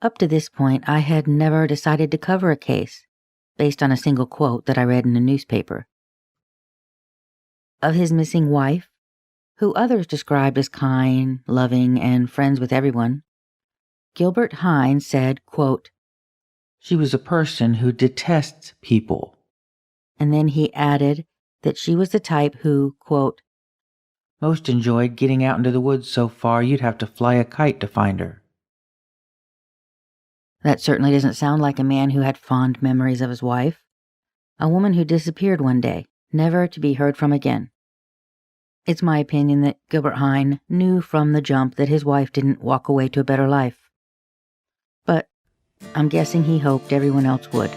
Up to this point, I had never decided to cover a case based on a single quote that I read in a newspaper. Of his missing wife, who others described as kind, loving, and friends with everyone, Gilbert Hine said, quote, "She was a person who detests people." And then he added that she was the type who, quote, "Most enjoyed getting out into the woods so far you'd have to fly a kite to find her." That certainly doesn't sound like a man who had fond memories of his wife. A woman who disappeared one day, never to be heard from again. It's my opinion that Gilbert Hine knew from the jump that his wife didn't walk away to a better life. But I'm guessing he hoped everyone else would.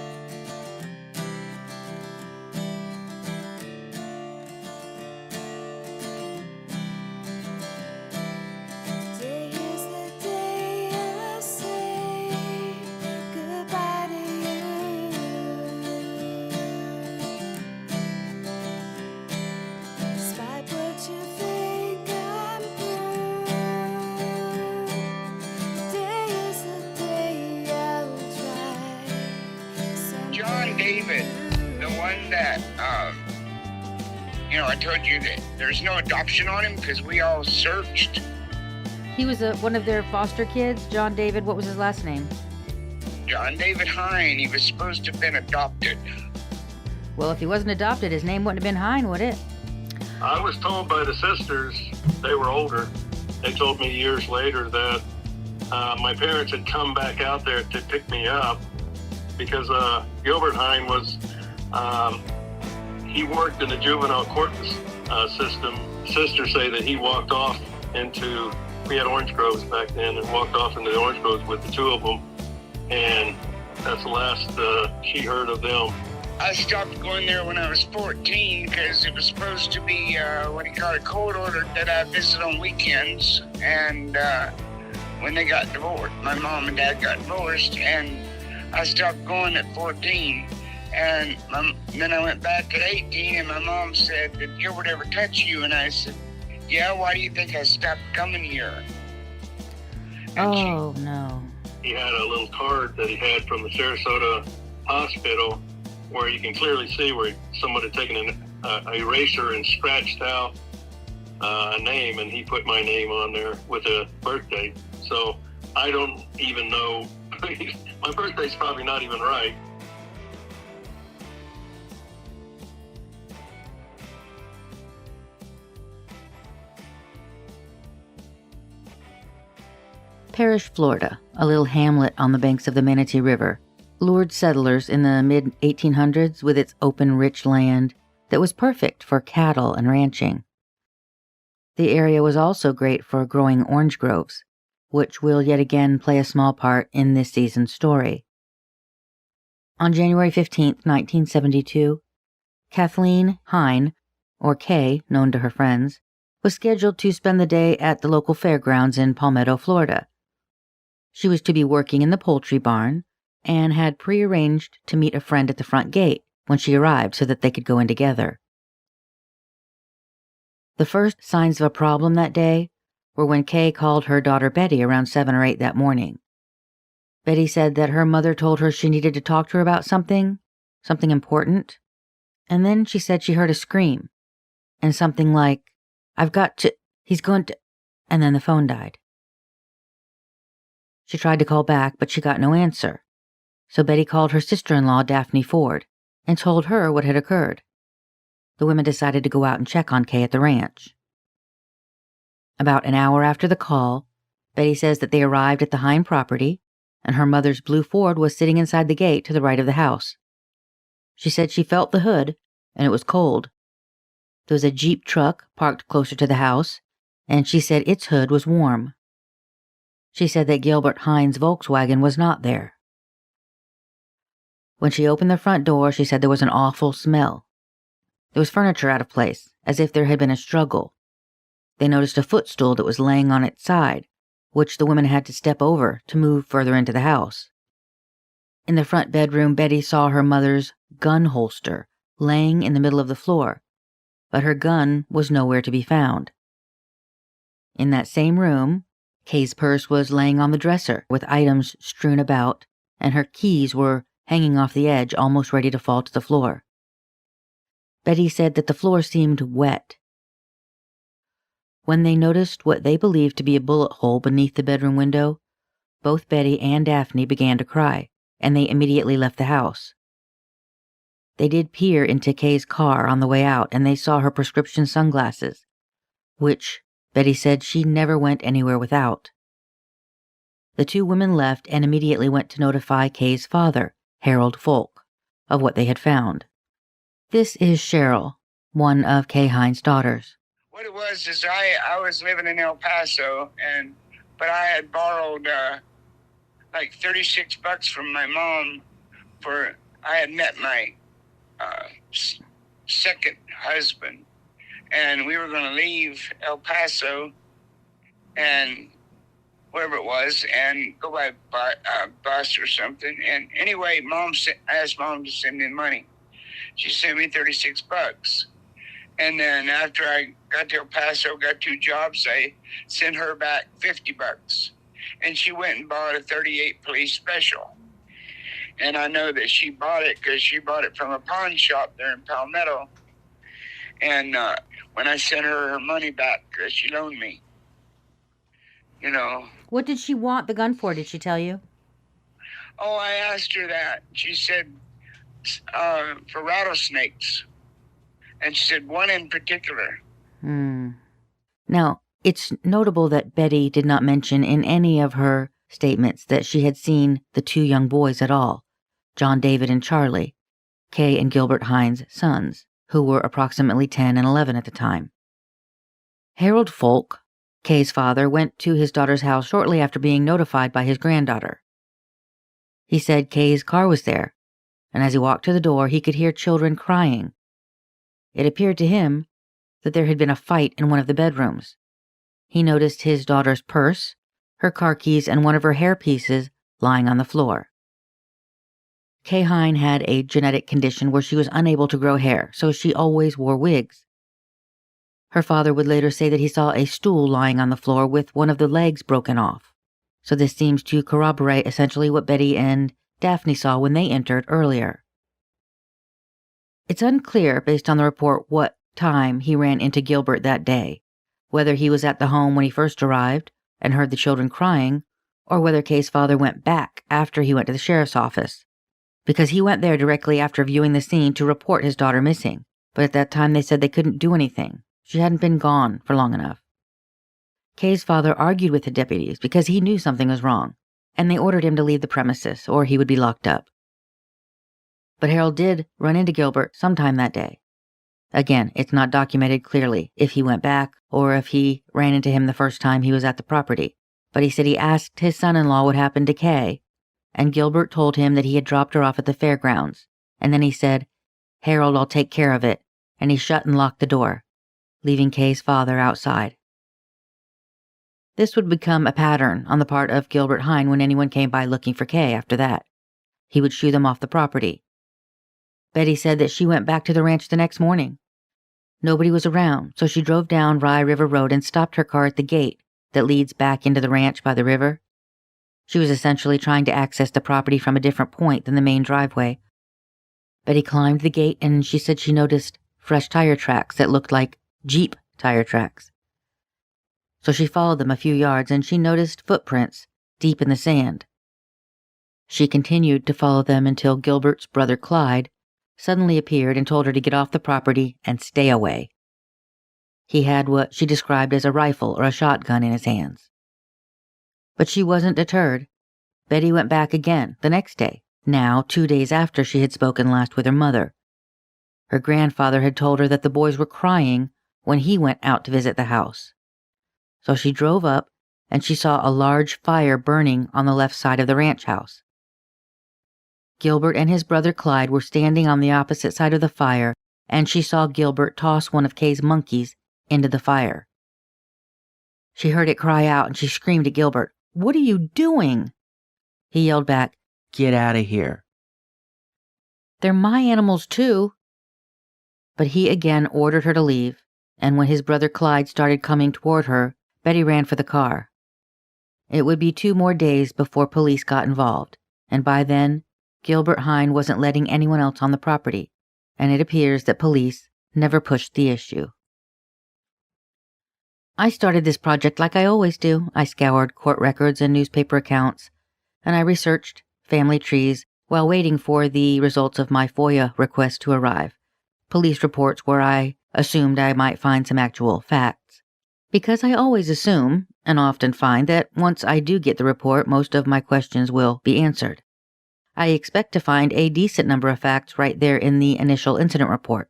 John David, the one that, I told you that there's no adoption on him because we all searched. He was one of their foster kids, John David. What was his last name? John David Hine. He was supposed to have been adopted. Well, if he wasn't adopted, his name wouldn't have been Hine, would it? I was told by the sisters, they were older, they told me years later that my parents had come back out there to pick me up because Gilbert Hine was, he worked in the juvenile court system. Sisters say that he walked off into, we had orange groves back then, and walked off into the orange groves with the two of them, and that's the last she heard of them. I stopped going there when I was 14 because it was supposed to be, a court order that I visit on weekends. And when they got divorced, my mom and dad got divorced, and I stopped going at 14. And then I went back at 18, and my mom said, "Did Gilbert ever touch you?" And I said, "Yeah, why do you think I stopped coming here?" And no. He had a little card that he had from the Sarasota hospital where you can clearly see where someone had taken an eraser and scratched out a name, and he put my name on there with a birthday. So I don't even know. My birthday's probably not even right. Parrish, Florida, a little hamlet on the banks of the Manatee River, lured settlers in the mid-1800s with its open, rich land that was perfect for cattle and ranching. The area was also great for growing orange groves, which will yet again play a small part in this season's story. On January 15, 1972, Kathaleen Hine, or Kay, known to her friends, was scheduled to spend the day at the local fairgrounds in Palmetto, Florida. She was to be working in the poultry barn and had prearranged to meet a friend at the front gate when she arrived so that they could go in together. The first signs of a problem that day were when Kay called her daughter Betty around 7 or 8 that morning. Betty said that her mother told her she needed to talk to her about something important, and then she said she heard a scream, and something like, "I've got to, he's going to," and then the phone died. She tried to call back, but she got no answer, so Betty called her sister-in-law, Daphne Ford, and told her what had occurred. The women decided to go out and check on Kay at the ranch. About an hour after the call, Betty says that they arrived at the Hine property, and her mother's blue Ford was sitting inside the gate to the right of the house. She said she felt the hood, and it was cold. There was a Jeep truck parked closer to the house, and she said its hood was warm. She said that Gilbert Hine's Volkswagen was not there. When she opened the front door, she said there was an awful smell. There was furniture out of place, as if there had been a struggle. They noticed a footstool that was laying on its side, which the women had to step over to move further into the house. In the front bedroom, Betty saw her mother's gun holster laying in the middle of the floor, but her gun was nowhere to be found. In that same room, Kay's purse was laying on the dresser with items strewn about, and her keys were hanging off the edge, almost ready to fall to the floor. Betty said that the floor seemed wet. When they noticed what they believed to be a bullet hole beneath the bedroom window, both Betty and Daphne began to cry, and they immediately left the house. They did peer into Kay's car on the way out, and they saw her prescription sunglasses, which Betty said she never went anywhere without. The two women left and immediately went to notify Kay's father, Harold Folk, of what they had found. This is Cheryl, one of Kay Hine's daughters. What it was is I was living in El Paso, but I had borrowed like $36 from my mom I had met my second husband, and we were going to leave El Paso and wherever it was and go by bus or something. And anyway, I asked Mom to send me money. She sent me $36. And then after I got to El Paso, got 2 jobs, I sent her back $50. And she went and bought a 38 police special. And I know that she bought it because she bought it from a pawn shop there in Palmetto. And when I sent her money back, she loaned me, What did she want the gun for, did she tell you? Oh, I asked her that. She said, for rattlesnakes. And she said, one in particular. Now, it's notable that Betty did not mention in any of her statements that she had seen the 2 young boys at all, John David and Charlie, Kay and Gilbert Hine's sons, who were approximately 10 and 11 at the time. Harold Folk, Kay's father, went to his daughter's house shortly after being notified by his granddaughter. He said Kay's car was there, and as he walked to the door, he could hear children crying. It appeared to him that there had been a fight in one of the bedrooms. He noticed his daughter's purse, her car keys, and one of her hair pieces lying on the floor. Kay Hine had a genetic condition where she was unable to grow hair, so she always wore wigs. Her father would later say that he saw a stool lying on the floor with one of the legs broken off. So this seems to corroborate essentially what Betty and Daphne saw when they entered earlier. It's unclear, based on the report, what time he ran into Gilbert that day, whether he was at the home when he first arrived and heard the children crying, or whether Kay's father went back after he went to the sheriff's office, because he went there directly after viewing the scene to report his daughter missing, but at that time they said they couldn't do anything. She hadn't been gone for long enough. Kay's father argued with the deputies because he knew something was wrong, and they ordered him to leave the premises or he would be locked up. But Harold did run into Gilbert sometime that day. Again, it's not documented clearly if he went back or if he ran into him the first time he was at the property, but he said he asked his son-in-law what happened to Kay, and Gilbert told him that he had dropped her off at the fairgrounds, and then he said, "Harold, I'll take care of it," and he shut and locked the door, leaving Kay's father outside. This would become a pattern on the part of Gilbert Hine when anyone came by looking for Kay after that. He would shoo them off the property. Betty said that she went back to the ranch the next morning. Nobody was around, so she drove down Rye River Road and stopped her car at the gate that leads back into the ranch by the river. She was essentially trying to access the property from a different point than the main driveway. Betty climbed the gate and she said she noticed fresh tire tracks that looked like Jeep tire tracks. So she followed them a few yards and she noticed footprints deep in the sand. She continued to follow them until Gilbert's brother Clyde suddenly appeared and told her to get off the property and stay away. He had what she described as a rifle or a shotgun in his hands. But she wasn't deterred. Betty went back again the next day, now 2 days after she had spoken last with her mother. Her grandfather had told her that the boys were crying when he went out to visit the house. So she drove up and she saw a large fire burning on the left side of the ranch house. Gilbert and his brother Clyde were standing on the opposite side of the fire, and she saw Gilbert toss one of Kay's monkeys into the fire. She heard it cry out and she screamed at Gilbert, "What are you doing?" He yelled back, "Get out of here." "They're my animals too." But he again ordered her to leave, and when his brother Clyde started coming toward her, Betty ran for the car. It would be 2 more days before police got involved, and by then, Gilbert Hine wasn't letting anyone else on the property, and it appears that police never pushed the issue. I started this project like I always do. I scoured court records and newspaper accounts, and I researched family trees while waiting for the results of my FOIA request to arrive, police reports where I assumed I might find some actual facts. Because I always assume, and often find, that once I do get the report, most of my questions will be answered. I expect to find a decent number of facts right there in the initial incident report.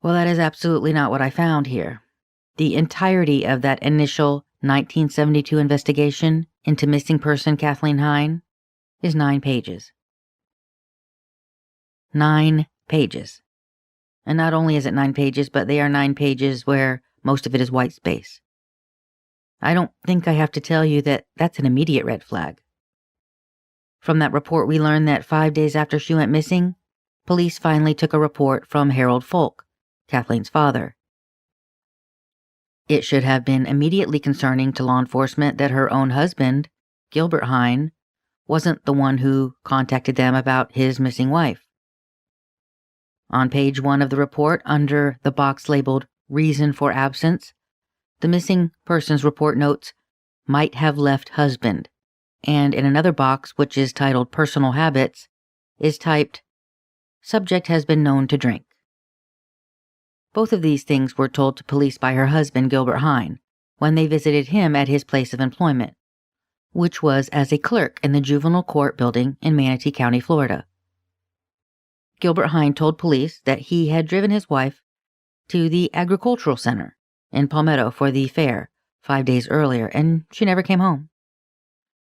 Well, that is absolutely not what I found here. The entirety of that initial 1972 investigation into missing person Kathaleen Hine is 9 pages. 9 pages. And not only is it 9 pages, but they are 9 pages where most of it is white space. I don't think I have to tell you that that's an immediate red flag. From that report, we learned that 5 days after she went missing, police finally took a report from Harold Folk, Kathaleen's father. It should have been immediately concerning to law enforcement that her own husband, Gilbert Hine, wasn't the one who contacted them about his missing wife. On page 1 of the report, under the box labeled Reason for Absence, the missing persons report notes, might have left husband, and in another box, which is titled Personal Habits, is typed, Subject has been known to drink. Both of these things were told to police by her husband, Gilbert Hine, when they visited him at his place of employment, which was as a clerk in the juvenile court building in Manatee County, Florida. Gilbert Hine told police that he had driven his wife to the agricultural center in Palmetto for the fair 5 days earlier, and she never came home.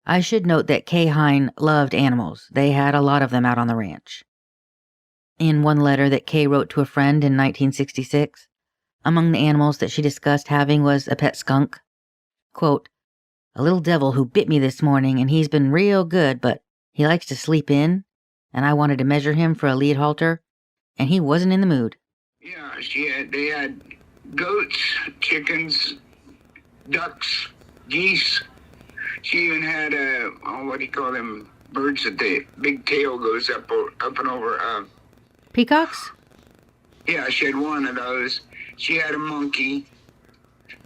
I should note that Kay Hine loved animals. They had a lot of them out on the ranch. In one letter that Kay wrote to a friend in 1966, among the animals that she discussed having was a pet skunk. Quote, "A little devil who bit me this morning, and he's been real good, but he likes to sleep in, and I wanted to measure him for a lead halter, and he wasn't in the mood." Yeah, they had goats, chickens, ducks, geese. She even had what do you call them, birds that the big tail goes up and over. Peacocks? Yeah, she had one of those. She had a monkey,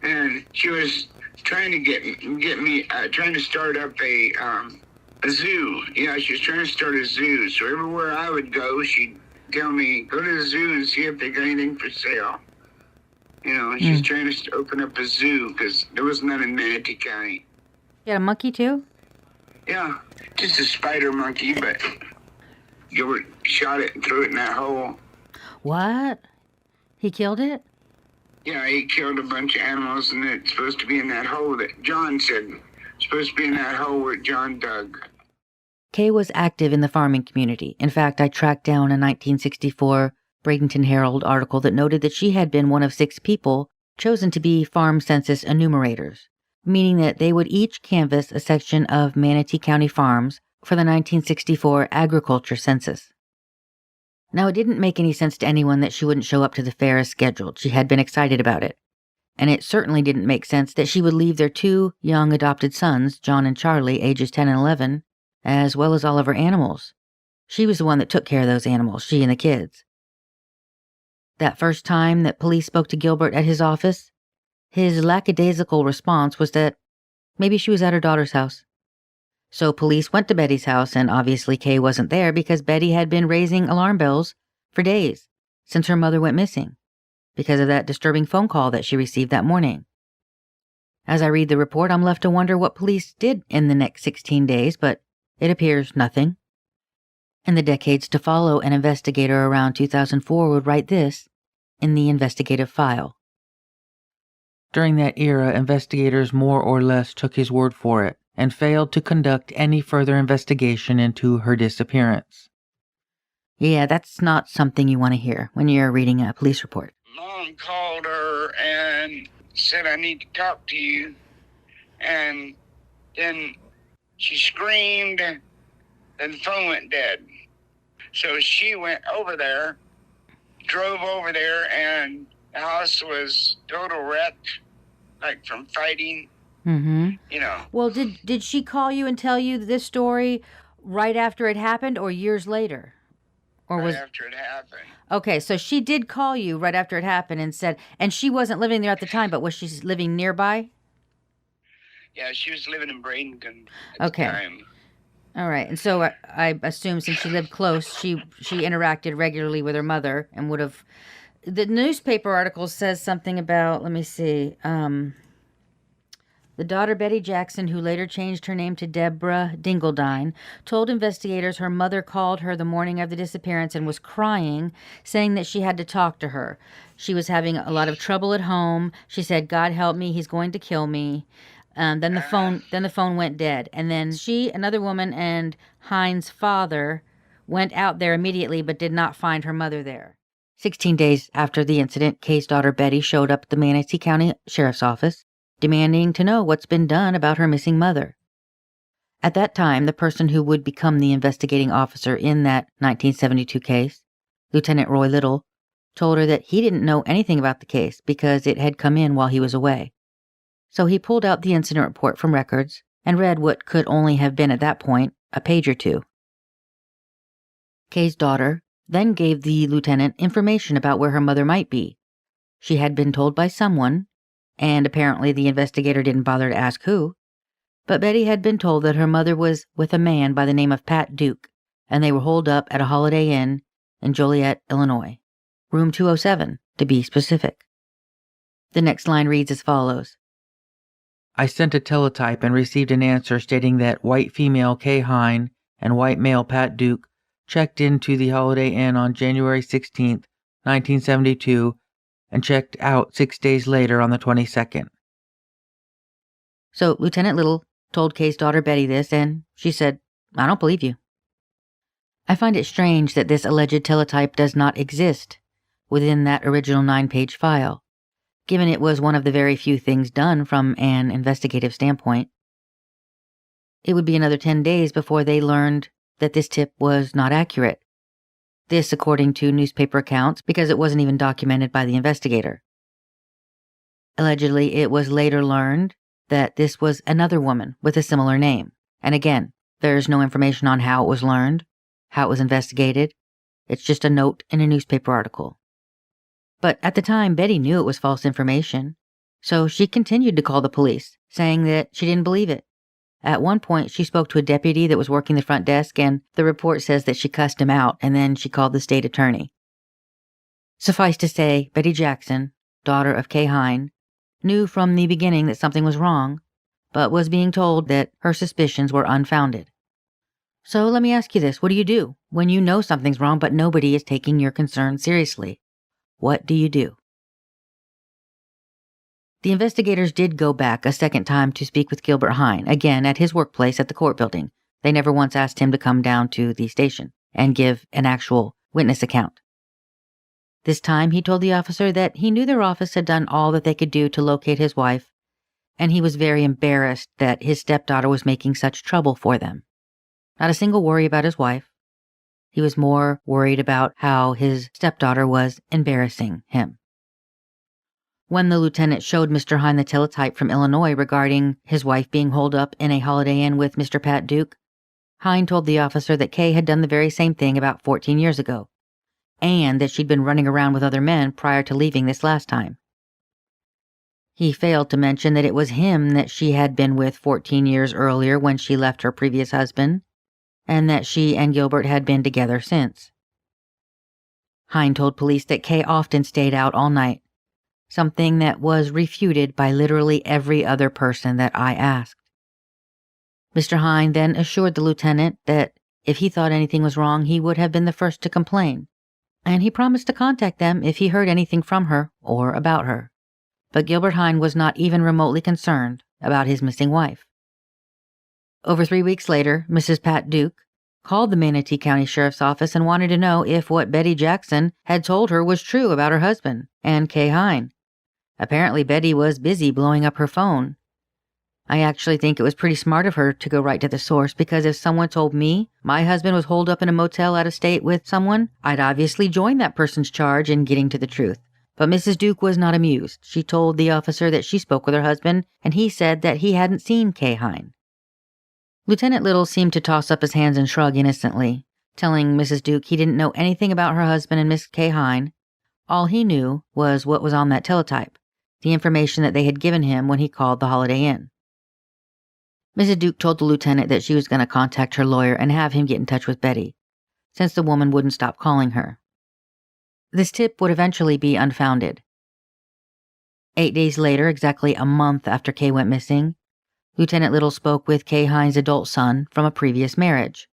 and she was trying to get me trying to start up a zoo. Yeah, she was trying to start a zoo. So everywhere I would go, she'd tell me, go to the zoo and see if they got anything for sale. You know, she's trying to open up a zoo because there was none in Manatee County. You had a monkey too? Yeah, just a spider monkey, but Gilbert shot it and threw it in that hole. What? He killed it? Yeah, he killed a bunch of animals, and it's supposed to be in that hole that John said. It's supposed to be in that hole where John dug. Kay was active in the farming community. In fact, I tracked down a 1964 Bradenton Herald article that noted that she had been one of 6 people chosen to be farm census enumerators, meaning that they would each canvass a section of Manatee County farms for the 1964 agriculture census. Now, it didn't make any sense to anyone that she wouldn't show up to the fair as scheduled. She had been excited about it. And it certainly didn't make sense that she would leave their 2 young adopted sons, John and Charlie, ages 10 and 11, as well as all of her animals. She was the one that took care of those animals, she and the kids. That first time that police spoke to Gilbert at his office, his lackadaisical response was that maybe she was at her daughter's house. So police went to Betty's house, and obviously Kay wasn't there because Betty had been raising alarm bells for days since her mother went missing because of that disturbing phone call that she received that morning. As I read the report, I'm left to wonder what police did in the next 16 days, but it appears nothing. In the decades to follow, an investigator around 2004 would write this in the investigative file. During that era, investigators more or less took his word for it and failed to conduct any further investigation into her disappearance. Yeah, that's not something you want to hear when you're reading a police report. Mom called her and said, I need to talk to you. And then she screamed, and the phone went dead. So she went over there, drove over there, and the house was total wreck, like from fighting. Mm-hmm. You know, Well, did she call you and tell you this story right after it happened or years later? Or right was after it happened. Okay, so she did call you right after it happened and said, and she wasn't living there at the time, but was she living nearby? Yeah, she was living in Bradenton at Okay. the time. All right. And so I assume since she lived close, she interacted regularly with her mother and would have. The newspaper article says something about, let me see, the daughter Betty Jackson, who later changed her name to Deborah Dingledine, told investigators her mother called her the morning of the disappearance and was crying, saying that she had to talk to her. She was having a lot of trouble at home. She said, "God help me, he's going to kill me." Then the phone went dead, and then she, another woman, and Hine's father went out there immediately, but did not find her mother there. 16 days after the incident, Kay's daughter Betty showed up at the Manatee County Sheriff's Office, demanding to know what's been done about her missing mother. At that time, the person who would become the investigating officer in that 1972 case, Lieutenant Roy Little, told her that he didn't know anything about the case because it had come in while he was away. So he pulled out the incident report from records and read what could only have been at that point a page or two. Kay's daughter then gave the lieutenant information about where her mother might be. She had been told by someone, and apparently the investigator didn't bother to ask who, but Betty had been told that her mother was with a man by the name of Pat Duke, and they were holed up at a Holiday Inn in Joliet, Illinois. Room 207, to be specific. The next line reads as follows. I sent a teletype and received an answer stating that white female Kay Hine and white male Pat Duke checked into the Holiday Inn on January 16, 1972, and checked out 6 days later on the 22nd. So Lieutenant Little told Kay's daughter Betty this, and she said, "I don't believe you." I find it strange that this alleged teletype does not exist within that original 9-page file, given it was one of the very few things done from an investigative standpoint. It would be another 10 days before they learned that this tip was not accurate. This, according to newspaper accounts, because it wasn't even documented by the investigator. Allegedly, it was later learned that this was another woman with a similar name. And again, there's no information on how it was learned, how it was investigated. It's just a note in a newspaper article. But at the time, Betty knew it was false information, so she continued to call the police, saying that she didn't believe it. At one point, she spoke to a deputy that was working the front desk, and the report says that she cussed him out, and then she called the state attorney. Suffice to say, Betty Jackson, daughter of Kay Hine, knew from the beginning that something was wrong, but was being told that her suspicions were unfounded. So let me ask you this, what do you do when you know something's wrong but nobody is taking your concern seriously? What do you do? The investigators did go back a second time to speak with Gilbert Hine, again at his workplace at the court building. They never once asked him to come down to the station and give an actual witness account. This time he told the officer that he knew their office had done all that they could do to locate his wife, and he was very embarrassed that his stepdaughter was making such trouble for them. Not a single worry about his wife. He was more worried about how his stepdaughter was embarrassing him. When the lieutenant showed Mr. Hine the teletype from Illinois regarding his wife being holed up in a Holiday Inn with Mr. Pat Duke, Hine told the officer that Kay had done the very same thing about 14 years ago, and that she'd been running around with other men prior to leaving this last time. He failed to mention that it was him that she had been with 14 years earlier when she left her previous husband, and that she and Gilbert had been together since. Hine told police that Kay often stayed out all night, something that was refuted by literally every other person that I asked. Mr. Hine then assured the lieutenant that if he thought anything was wrong, he would have been the first to complain, and he promised to contact them if he heard anything from her or about her. But Gilbert Hine was not even remotely concerned about his missing wife. Over 3 weeks later, Mrs. Pat Duke called the Manatee County Sheriff's Office and wanted to know if what Betty Jackson had told her was true about her husband and Kay Hine. Apparently, Betty was busy blowing up her phone. I actually think it was pretty smart of her to go right to the source, because if someone told me my husband was holed up in a motel out of state with someone, I'd obviously join that person's charge in getting to the truth. But Mrs. Duke was not amused. She told the officer that she spoke with her husband, and he said that he hadn't seen Kay Hine. Lieutenant Little seemed to toss up his hands and shrug innocently, telling Mrs. Duke he didn't know anything about her husband and Miss Kay Hine. All he knew was what was on that teletype, the information that they had given him when he called the Holiday Inn. Mrs. Duke told the lieutenant that she was going to contact her lawyer and have him get in touch with Betty, since the woman wouldn't stop calling her. This tip would eventually be unfounded. 8 days later, exactly a month after Kay went missing, Lieutenant Little spoke with Kay Hine's adult son from a previous marriage.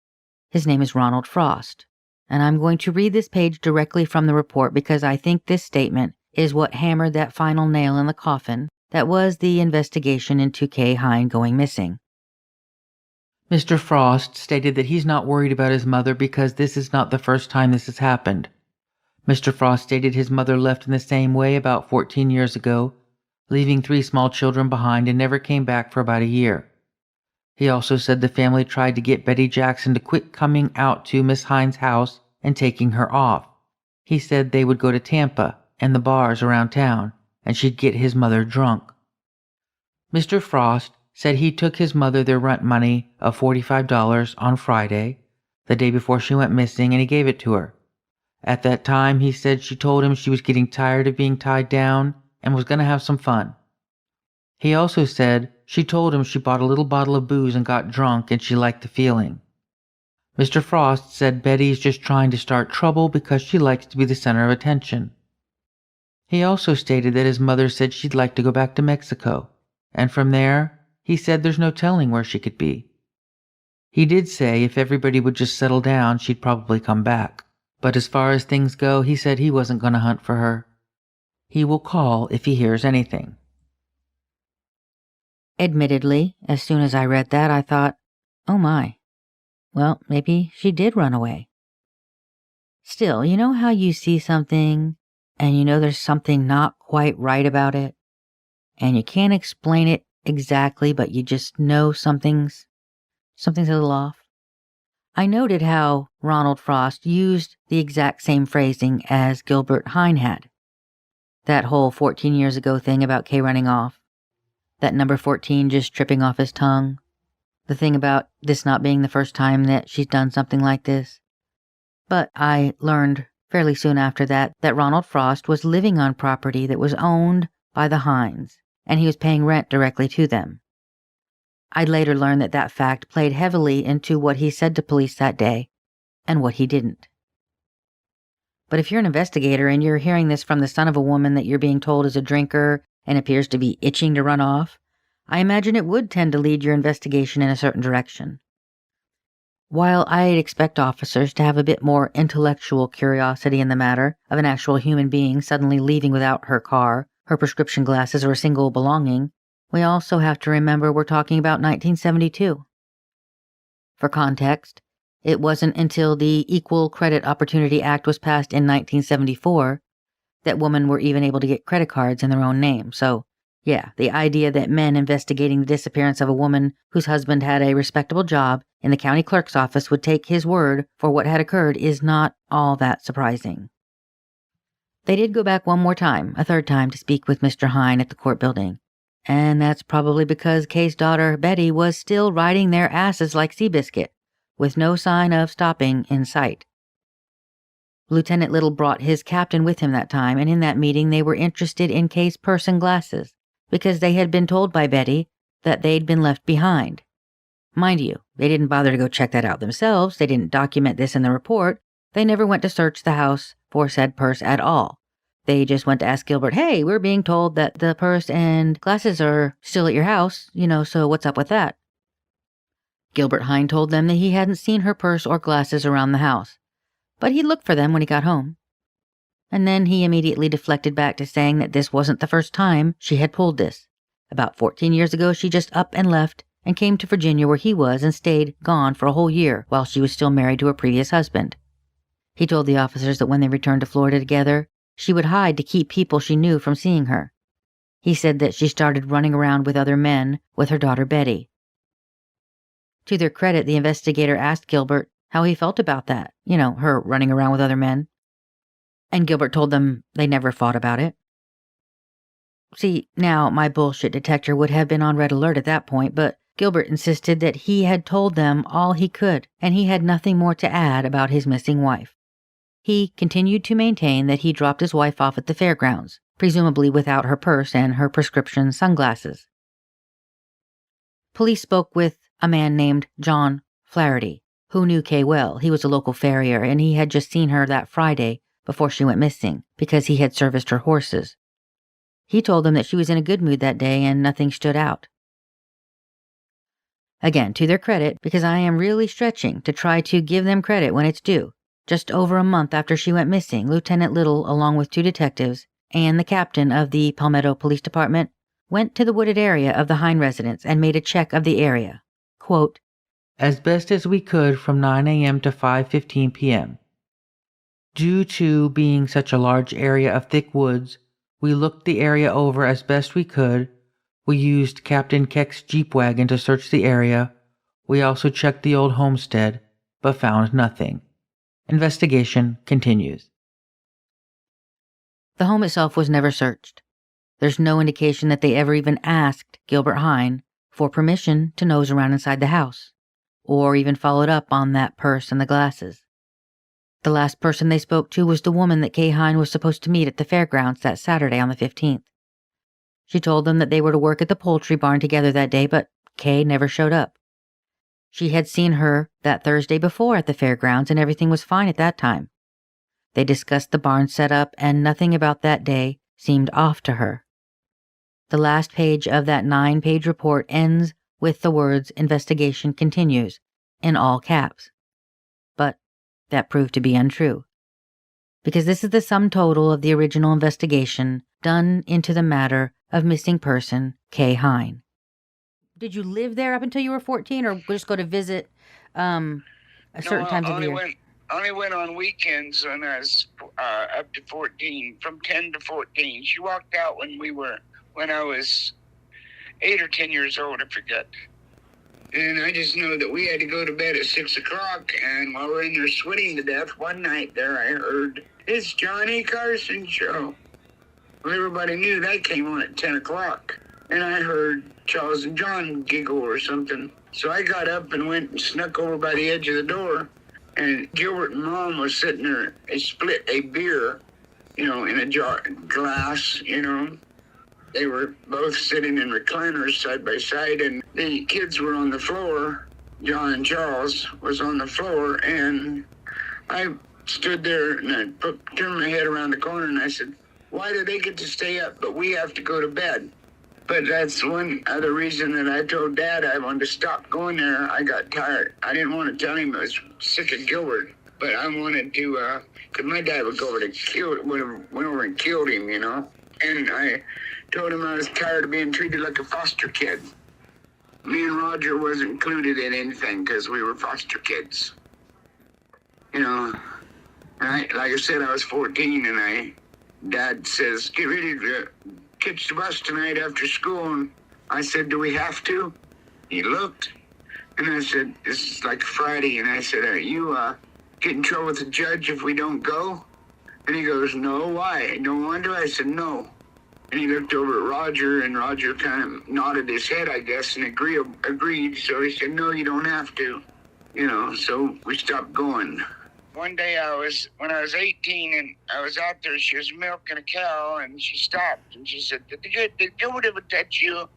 His name is Ronald Frost, and I'm going to read this page directly from the report because I think this statement is what hammered that final nail in the coffin that was the investigation into Kay Hine going missing. Mr. Frost stated that he's not worried about his mother because this is not the first time this has happened. Mr. Frost stated his mother left in the same way about 14 years ago, leaving 3 small children behind and never came back for about a year. He also said the family tried to get Betty Jackson to quit coming out to Miss Hine's house and taking her off. He said they would go to Tampa and the bars around town, and she'd get his mother drunk. Mr. Frost said he took his mother their rent money of $45 on Friday, the day before she went missing, and he gave it to her. At that time, he said she told him she was getting tired of being tied down and was going to have some fun. He also said she told him she bought a little bottle of booze and got drunk and she liked the feeling. Mr. Frost said Betty's just trying to start trouble because she likes to be the center of attention. He also stated that his mother said she'd like to go back to Mexico, and from there, he said there's no telling where she could be. He did say if everybody would just settle down, she'd probably come back. But as far as things go, he said he wasn't going to hunt for her. He will call if he hears anything. Admittedly, as soon as I read that, I thought, oh my, well, maybe she did run away. Still, you know how you see something, and you know there's something not quite right about it, and you can't explain it exactly, but you just know something's a little off? I noted how Ronald Frost used the exact same phrasing as Gilbert Hine had. That whole 14 years ago thing about Kay running off. That number 14 just tripping off his tongue. The thing about this not being the first time that she's done something like this. But I learned fairly soon after that Ronald Frost was living on property that was owned by the Hines, and he was paying rent directly to them. I'd later learn that fact played heavily into what he said to police that day, and what he didn't. But if you're an investigator and you're hearing this from the son of a woman that you're being told is a drinker and appears to be itching to run off, I imagine it would tend to lead your investigation in a certain direction. While I'd expect officers to have a bit more intellectual curiosity in the matter of an actual human being suddenly leaving without her car, her prescription glasses, or a single belonging, we also have to remember we're talking about 1972. For context, it wasn't until the Equal Credit Opportunity Act was passed in 1974 that women were even able to get credit cards in their own name. So, yeah, the idea that men investigating the disappearance of a woman whose husband had a respectable job in the county clerk's office would take his word for what had occurred is not all that surprising. They did go back one more time, a third time, to speak with Mr. Hine at the court building. And that's probably because Kay's daughter, Betty, was still riding their asses like Seabiscuit, with no sign of stopping in sight. Lieutenant Little brought his captain with him that time, and in that meeting they were interested in Kay's purse and glasses, because they had been told by Betty that they'd been left behind. Mind you, they didn't bother to go check that out themselves, they didn't document this in the report, they never went to search the house for said purse at all. They just went to ask Gilbert, hey, we're being told that the purse and glasses are still at your house, so what's up with that? Gilbert Hine told them that he hadn't seen her purse or glasses around the house, but he'd look for them when he got home. And then he immediately deflected back to saying that this wasn't the first time she had pulled this. About 14 years ago, she just up and left and came to Virginia where he was and stayed gone for a whole year while she was still married to her previous husband. He told the officers that when they returned to Florida together, she would hide to keep people she knew from seeing her. He said that she started running around with other men with her daughter Betty. To their credit, the investigator asked Gilbert how he felt about that, her running around with other men. And Gilbert told them they never fought about it. See, now my bullshit detector would have been on red alert at that point, but Gilbert insisted that he had told them all he could, and he had nothing more to add about his missing wife. He continued to maintain that he dropped his wife off at the fairgrounds, presumably without her purse and her prescription sunglasses. Police spoke with a man named John Flaherty, who knew Kay well. He was a local farrier, and he had just seen her that Friday before she went missing, because he had serviced her horses. He told them that she was in a good mood that day and nothing stood out. Again, to their credit, because I am really stretching to try to give them credit when it's due, just over a month after she went missing, Lieutenant Little, along with 2 detectives, and the captain of the Palmetto Police Department, went to the wooded area of the Hine residence and made a check of the area. Quote, as best as we could from 9 a.m. to 5:15 p.m. Due to being such a large area of thick woods, we looked the area over as best we could. We used Captain Keck's Jeep wagon to search the area. We also checked the old homestead, but found nothing. Investigation continues. The home itself was never searched. There's no indication that they ever even asked Gilbert Hine for permission to nose around inside the house, or even followed up on that purse and the glasses. The last person they spoke to was the woman that Kay Hine was supposed to meet at the fairgrounds that Saturday on the 15th. She told them that they were to work at the poultry barn together that day, but Kay never showed up. She had seen her that Thursday before at the fairgrounds, and everything was fine at that time. They discussed the barn setup, and nothing about that day seemed off to her. The last page of that 9-page report ends with the words "Investigation continues" in all caps. But that proved to be untrue, because this is the sum total of the original investigation done into the matter of missing person Kay Hine. Did you live there up until you were 14, or just go to visit certain times of the year? Only went on weekends when I was up to 14, from 10 to 14. She walked out when I was 8 or 10 years old, I forget. And I just know that we had to go to bed at 6 o'clock, and while we're in there sweating to death, one night there I heard, "It's Johnny Carson show." Well, everybody knew that came on at 10 o'clock. And I heard Charles and John giggle or something. So I got up and went and snuck over by the edge of the door, and Gilbert and Mom was sitting there. They split a beer, in a glass. They were both sitting in recliners side by side, and the kids were on the floor. John and Charles was on the floor, and I stood there and I turned my head around the corner and I said, "Why do they get to stay up, but we have to go to bed?" But that's one other reason that I told Dad I wanted to stop going there. I got tired. I didn't want to tell him I was sick of Gilbert, but I wanted to, because my dad would go over to went over and killed him, And I told him I was tired of being treated like a foster kid. Me and Roger wasn't included in anything because we were foster kids. And like I said, I was 14, and Dad says, "Get ready to catch the bus tonight after school." And I said, "Do we have to?" He looked, and I said, "This is like Friday." And I said, "Are you get in trouble with the judge if we don't go?" And he goes, "No, why? Don't want to?" I said, "No." And he looked over at Roger, and Roger kind of nodded his head, I guess, and agreed. So he said, "No, you don't have to." So we stopped going. One day when I was 18, and I was out there, she was milking a cow, and she stopped, and she said, Did Gilbert ever touch you?"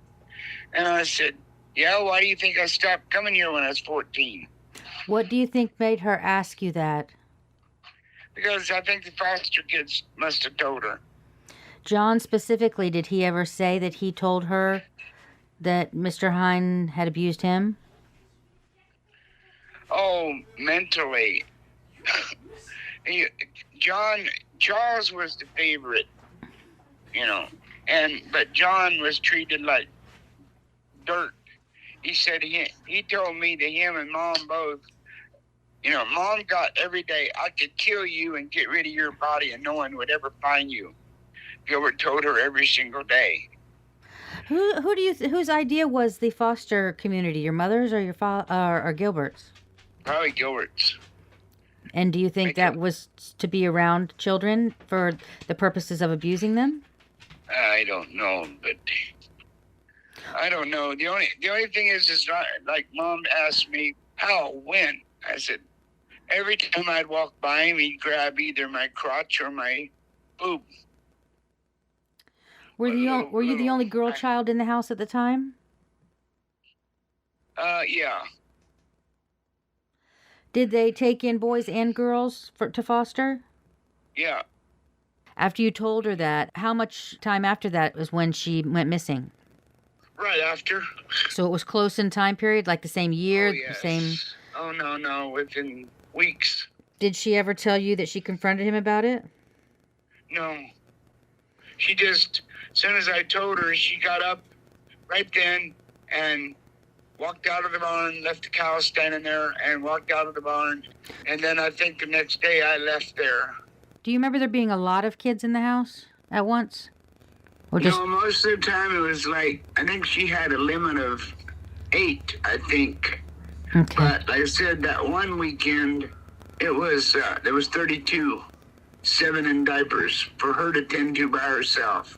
And I said, "Yeah, why do you think I stopped coming here when I was 14? What do you think made her ask you that? Because I think the foster kids must have told her. John specifically, did he ever say that he told her that Mr. Hine had abused him? Oh, mentally. Charles was the favorite, but John was treated like dirt. He said he told me to him and Mom both, Mom got every day, "I could kill you and get rid of your body and no one would ever find you." Gilbert told her every single day. Whose idea was the foster community? Your mother's or your or Gilbert's? Probably Gilbert's. And do you think that was to be around children for the purposes of abusing them? I don't know, but I don't know. The only thing is not, like Mom asked me, how, when? I said, every time I'd walk by him, he'd grab either my crotch or my boob. Were you the only girl child in the house at the time? Yeah. Did they take in boys and girls to foster? Yeah. After you told her that, how much time after that was when she went missing? Right after. So it was close in time period, like the same year, Oh, yes. the same... Oh, no, within weeks. Did she ever tell you that she confronted him about it? No. She just, as soon as I told her, she got up right then and walked out of the barn, left the cow standing there, and walked out of the barn. And then I think the next day I left there. Do you remember there being a lot of kids in the house at once? Or just... No, most of the time it was like, I think she had a limit of 8, I think. Okay. But like I said, that one weekend, it was, there was 32, 7 in diapers for her to tend to by herself.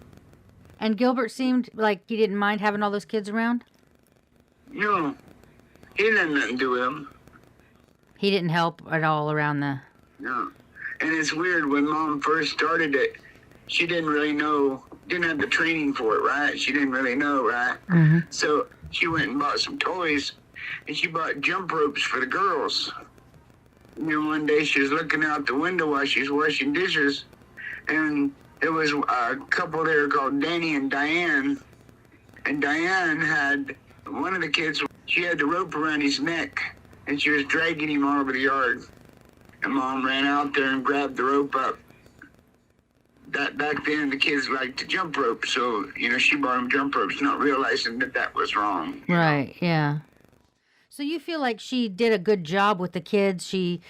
And Gilbert seemed like he didn't mind having all those kids around? No, he didn't have nothing to do with them. He didn't help at all around the... No. And it's weird, when Mom first started it, she didn't really know, didn't have the training for it, right? She didn't really know, right? Mm-hmm. So she went and bought some toys, and she bought jump ropes for the girls. You know, one day she was looking out the window while she was washing dishes, and there was a couple there called Danny and Diane. And Diane had, one of the kids, she had the rope around his neck, and she was dragging him all over the yard. And Mom ran out there and grabbed the rope up. That back then, the kids liked to jump rope, so, you know, she bought them jump ropes, not realizing that was wrong. Right, yeah. So you feel like she did a good job with the kids? She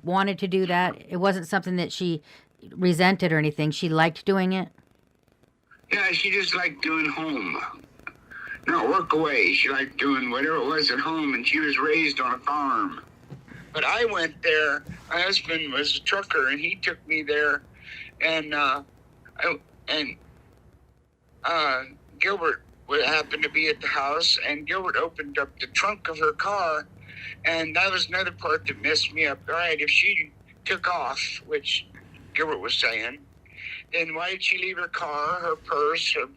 wanted to do that? It wasn't something that she resented or anything? She liked doing it? Yeah, she just liked doing home. Not work away. She liked doing whatever it was at home, and she was raised on a farm. But I went there. My husband was a trucker, and he took me there. And Gilbert happened to be at the house, and Gilbert opened up the trunk of her car, and that was another part that messed me up. All right, if she took off, which Gilbert was saying, then why did she leave her car, her purse, her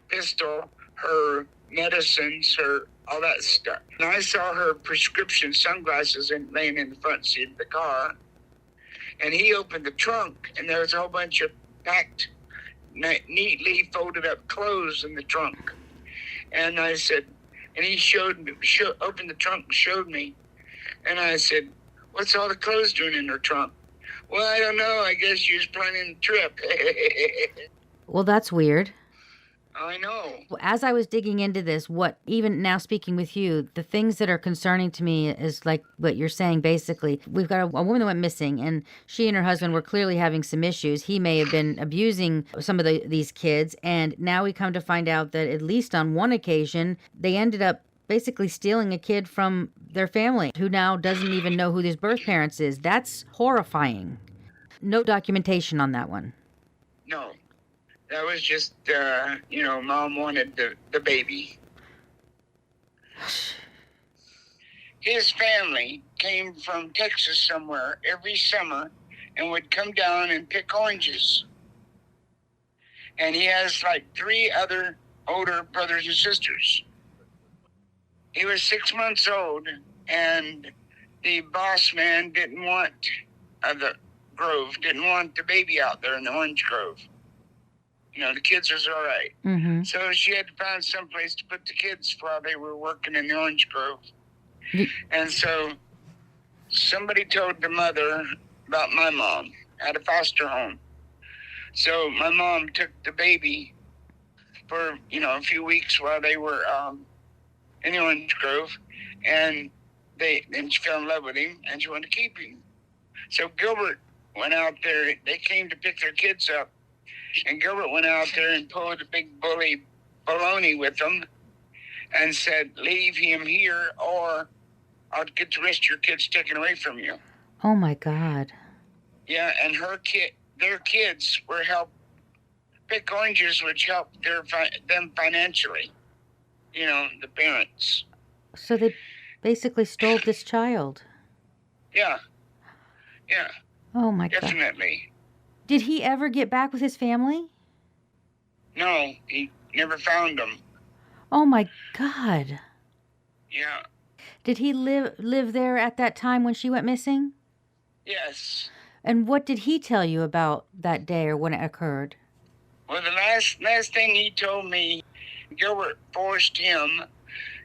pistol, her medicines, her all that stuff? And I saw her prescription sunglasses laying in the front seat of the car. And he opened the trunk, and there was a whole bunch of packed, neatly folded up clothes in the trunk. And I said, and he opened the trunk and showed me. And I said, what's all the clothes doing in her trunk? Well, I don't know. I guess she was planning a trip. Well, that's weird. I know. As I was digging into this, even now speaking with you, the things that are concerning to me is like what you're saying, basically. We've got a woman that went missing, and she and her husband were clearly having some issues. He may have been abusing some of these kids, and now we come to find out that at least on one occasion, they ended up basically stealing a kid from their family who now doesn't even know who his birth parents is. That's horrifying. No documentation on that one. No. That was just, Mom wanted the baby. His family came from Texas somewhere every summer and would come down and pick oranges. And he has like 3 other older brothers and sisters. He was 6 months old, and the boss man didn't want the baby out there in the orange grove. You know, the kids was all right. Mm-hmm. So she had to find some place to put the kids while they were working in the orange grove. And so somebody told the mother about my mom at a foster home. So my mom took the baby for, a few weeks while they were in the orange grove. And then she fell in love with him, and she wanted to keep him. So Gilbert went out there. They came to pick their kids up. And Gilbert went out there and pulled a big bully baloney with him and said, leave him here or I'll get the rest of your kids taken away from you. Oh my God. Yeah, and their kids were pick oranges, which helped them financially. The parents. So they basically stole this child. Yeah, Oh my God. definitely. Did he ever get back with his family? No, he never found them. Oh my God. Yeah. Did he live there at that time when she went missing? Yes. And what did he tell you about that day or when it occurred? Well, the last thing he told me, Gilbert forced him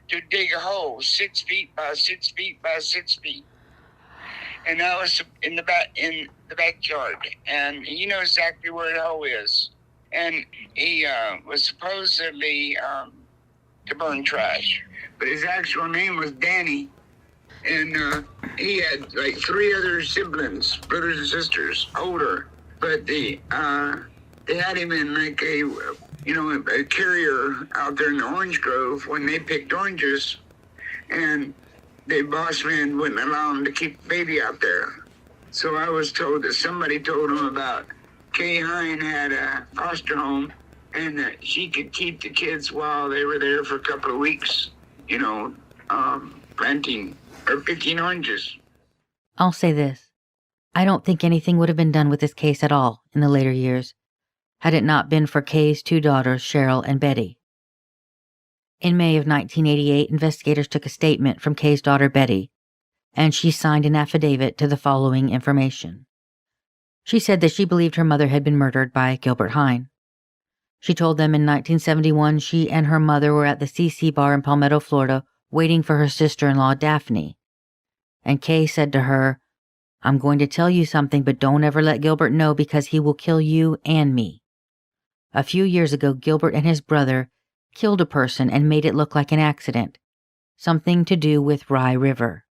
to dig a hole 6 feet by 6 feet by 6 feet, and that was in the backyard. And he knows exactly where the hole is. And he was supposedly to burn trash, but his actual name was Danny. And he had like 3 other siblings, brothers and sisters, older. But they had him in like a carrier out there in the orange grove when they picked oranges, and the boss man wouldn't allow him to keep the baby out there. So I was told that somebody told him about Kay Hine had a foster home, and that she could keep the kids while they were there for a couple of weeks, planting or picking oranges. I'll say this. I don't think anything would have been done with this case at all in the later years, had it not been for Kay's 2 daughters, Cheryl and Betty. In May of 1988, investigators took a statement from Kay's daughter, Betty, and she signed an affidavit to the following information. She said that she believed her mother had been murdered by Gilbert Hine. She told them in 1971 she and her mother were at the CC bar in Palmetto, Florida, waiting for her sister-in-law, Daphne. And Kay said to her, "I'm going to tell you something, but don't ever let Gilbert know because he will kill you and me." A few years ago, Gilbert and his brother killed a person and made it look like an accident, something to do with Rye River.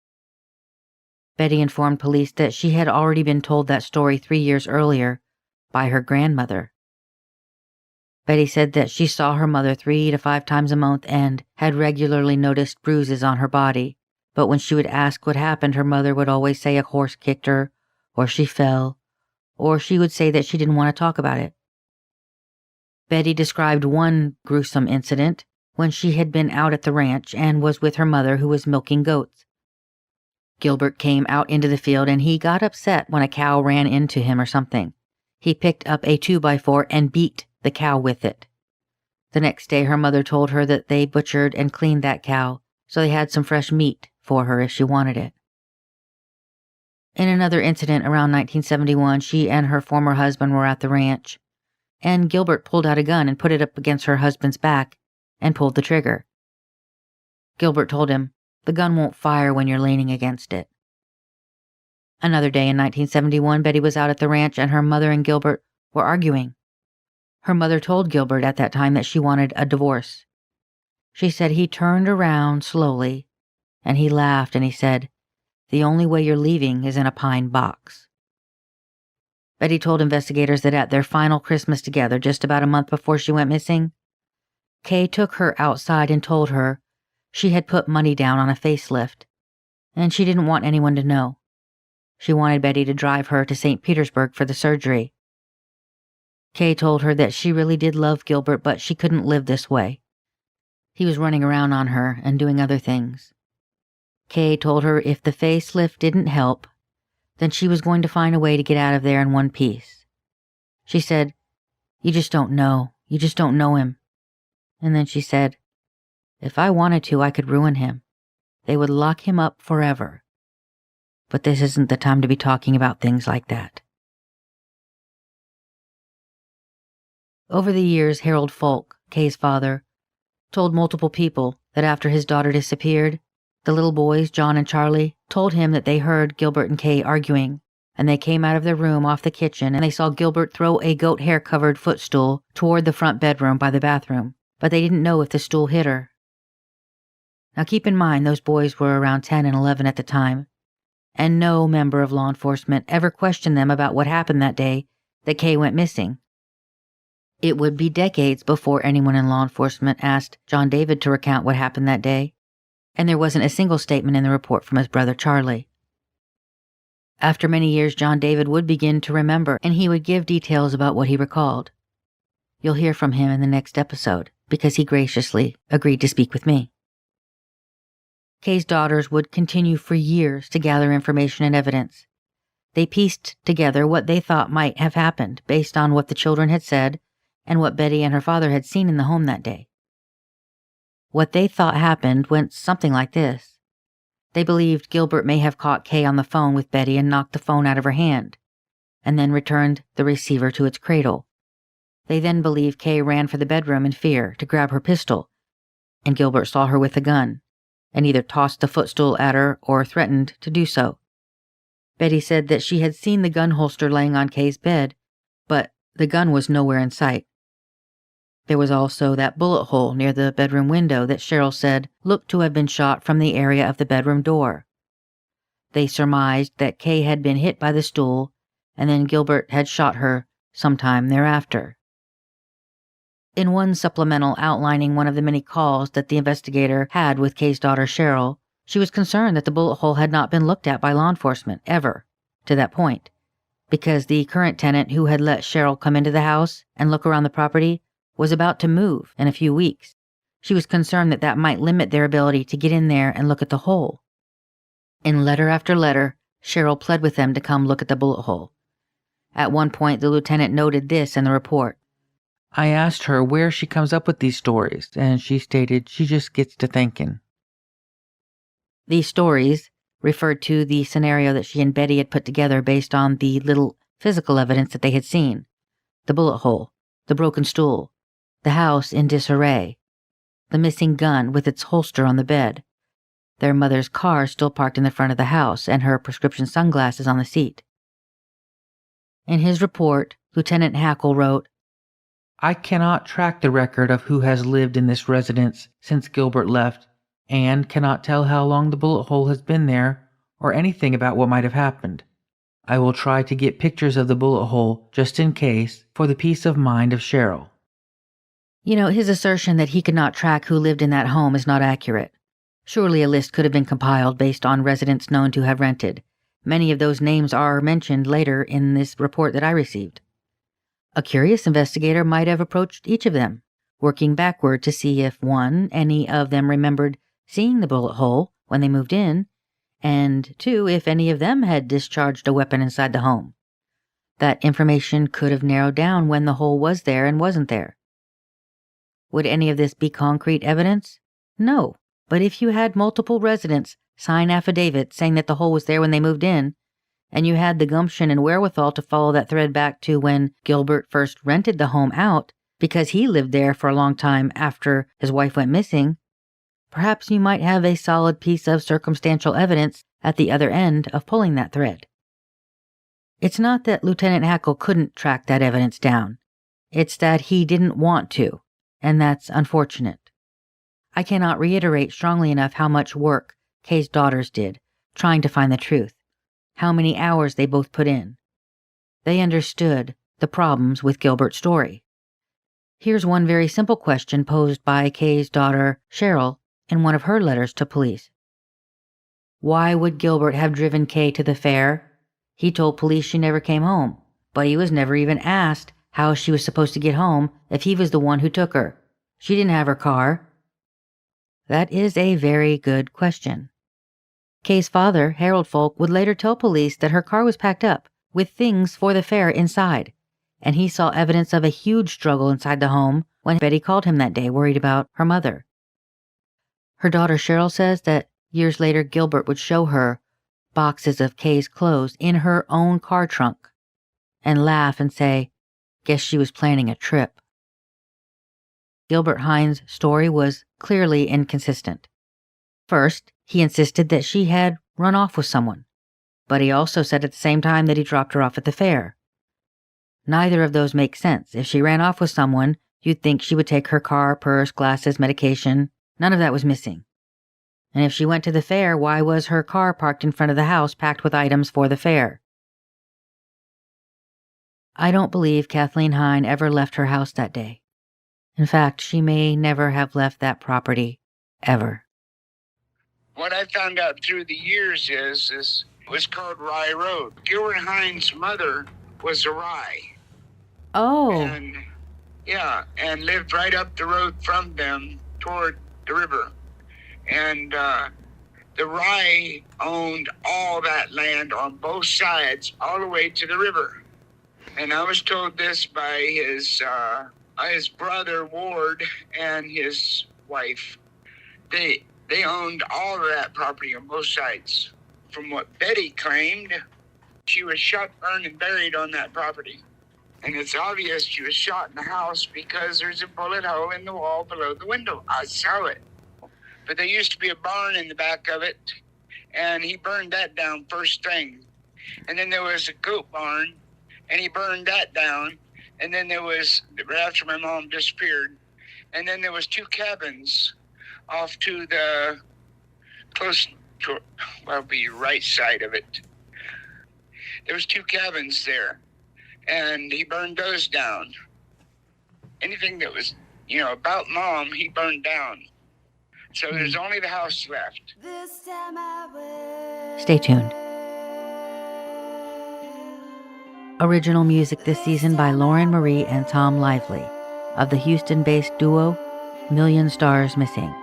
Betty informed police that she had already been told that story 3 years earlier by her grandmother. Betty said that she saw her mother 3 to 5 times a month and had regularly noticed bruises on her body, but when she would ask what happened, her mother would always say a horse kicked her, or she fell, or she would say that she didn't want to talk about it. Betty described one gruesome incident when she had been out at the ranch and was with her mother who was milking goats. Gilbert came out into the field and he got upset when a cow ran into him or something. He picked up a 2x4 and beat the cow with it. The next day her mother told her that they butchered and cleaned that cow, so they had some fresh meat for her if she wanted it. In another incident around 1971, she and her former husband were at the ranch, and Gilbert pulled out a gun and put it up against her husband's back and pulled the trigger. Gilbert told him, "The gun won't fire when you're leaning against it." Another day in 1971, Betty was out at the ranch and her mother and Gilbert were arguing. Her mother told Gilbert at that time that she wanted a divorce. She said he turned around slowly and he laughed and he said, "The only way you're leaving is in a pine box." Betty told investigators that at their final Christmas together, just about a month before she went missing, Kay took her outside and told her she had put money down on a facelift, and she didn't want anyone to know. She wanted Betty to drive her to St. Petersburg for the surgery. Kay told her that she really did love Gilbert, but she couldn't live this way. He was running around on her and doing other things. Kay told her if the facelift didn't help, then she was going to find a way to get out of there in one piece. She said, "You just don't know. You just don't know him." And then she said, "If I wanted to, I could ruin him. They would lock him up forever. But this isn't the time to be talking about things like that." Over the years, Harold Folk, Kay's father, told multiple people that after his daughter disappeared, the little boys, John and Charlie, told him that they heard Gilbert and Kay arguing, and they came out of their room off the kitchen and they saw Gilbert throw a goat hair-covered footstool toward the front bedroom by the bathroom, but they didn't know if the stool hit her. Now keep in mind those boys were around 10 and 11 at the time, and no member of law enforcement ever questioned them about what happened that day that Kay went missing. It would be decades before anyone in law enforcement asked John David to recount what happened that day, and there wasn't a single statement in the report from his brother Charlie. After many years, John David would begin to remember, and he would give details about what he recalled. You'll hear from him in the next episode, because he graciously agreed to speak with me. Kay's daughters would continue for years to gather information and evidence. They pieced together what they thought might have happened based on what the children had said and what Betty and her father had seen in the home that day. What they thought happened went something like this. They believed Gilbert may have caught Kay on the phone with Betty and knocked the phone out of her hand, and then returned the receiver to its cradle. They then believed Kay ran for the bedroom in fear to grab her pistol, and Gilbert saw her with the gun, and either tossed the footstool at her or threatened to do so. Betty said that she had seen the gun holster laying on Kay's bed, but the gun was nowhere in sight. There was also that bullet hole near the bedroom window that Cheryl said looked to have been shot from the area of the bedroom door. They surmised that Kay had been hit by the stool, and then Gilbert had shot her sometime thereafter. In one supplemental outlining one of the many calls that the investigator had with Kay's daughter Cheryl, she was concerned that the bullet hole had not been looked at by law enforcement ever to that point, because the current tenant who had let Cheryl come into the house and look around the property was about to move in a few weeks. She was concerned that that might limit their ability to get in there and look at the hole. In letter after letter, Cheryl pled with them to come look at the bullet hole. At one point, the lieutenant noted this in the report. I asked her where she comes up with these stories, and she stated she just gets to thinking. These stories referred to the scenario that she and Betty had put together based on the little physical evidence that they had seen. The bullet hole, the broken stool, the house in disarray, the missing gun with its holster on the bed, their mother's car still parked in the front of the house, and her prescription sunglasses on the seat. In his report, Lieutenant Hackle wrote, I cannot track the record of who has lived in this residence since Gilbert left, and cannot tell how long the bullet hole has been there or anything about what might have happened. I will try to get pictures of the bullet hole just in case, for the peace of mind of Cheryl. You know, his assertion that he could not track who lived in that home is not accurate. Surely a list could have been compiled based on residents known to have rented. Many of those names are mentioned later in this report that I received. A curious investigator might have approached each of them, working backward to see if one, any of them remembered seeing the bullet hole when they moved in, and two, if any of them had discharged a weapon inside the home. That information could have narrowed down when the hole was there and wasn't there. Would any of this be concrete evidence? No, but if you had multiple residents sign affidavits saying that the hole was there when they moved in, and you had the gumption and wherewithal to follow that thread back to when Gilbert first rented the home out because he lived there for a long time after his wife went missing, perhaps you might have a solid piece of circumstantial evidence at the other end of pulling that thread. It's not that Lieutenant Hackle couldn't track that evidence down. It's that he didn't want to, and that's unfortunate. I cannot reiterate strongly enough how much work Kay's daughters did, trying to find the truth, how many hours they both put in. They understood the problems with Gilbert's story. Here's one very simple question posed by Kay's daughter, Cheryl, in one of her letters to police. Why would Gilbert have driven Kay to the fair? He told police she never came home, but he was never even asked how she was supposed to get home if he was the one who took her. She didn't have her car. That is a very good question. Kay's father, Harold Folk, would later tell police that her car was packed up with things for the fair inside, and he saw evidence of a huge struggle inside the home when Betty called him that day worried about her mother. Her daughter Cheryl says that years later Gilbert would show her boxes of Kay's clothes in her own car trunk and laugh and say, "Guess she was planning a trip." Gilbert Hine's story was clearly inconsistent. First, he insisted that she had run off with someone, but he also said at the same time that he dropped her off at the fair. Neither of those make sense. If she ran off with someone, you'd think she would take her car, purse, glasses, medication. None of that was missing. And if she went to the fair, why was her car parked in front of the house packed with items for the fair? I don't believe Kathleen Hine ever left her house that day. In fact, she may never have left that property, ever. What I found out through the years is It was called Rye Road. Gilbert Hine's mother was a Rye. Oh. And lived right up the road from them toward the river. And the Rye owned all that land on both sides, all the way to the river. And I was told this by his brother Ward and his wife. They owned all of that property on both sides. From what Betty claimed, she was shot, burned, and buried on that property. And it's obvious she was shot in the house because there's a bullet hole in the wall below the window. I saw it. But there used to be a barn in the back of it, and he burned that down first thing. And then there was a goat barn, and he burned that down. And then there was, after my mom disappeared, and then there was 2 cabins off to the close to, well, the right side of it. There was 2 cabins there, and he burned those down. Anything that was, about Mom, he burned down. So there's only the house left. Stay tuned. Original music this season by Lauren Marie and Tom Lively of the Houston-based duo Million Stars Missing.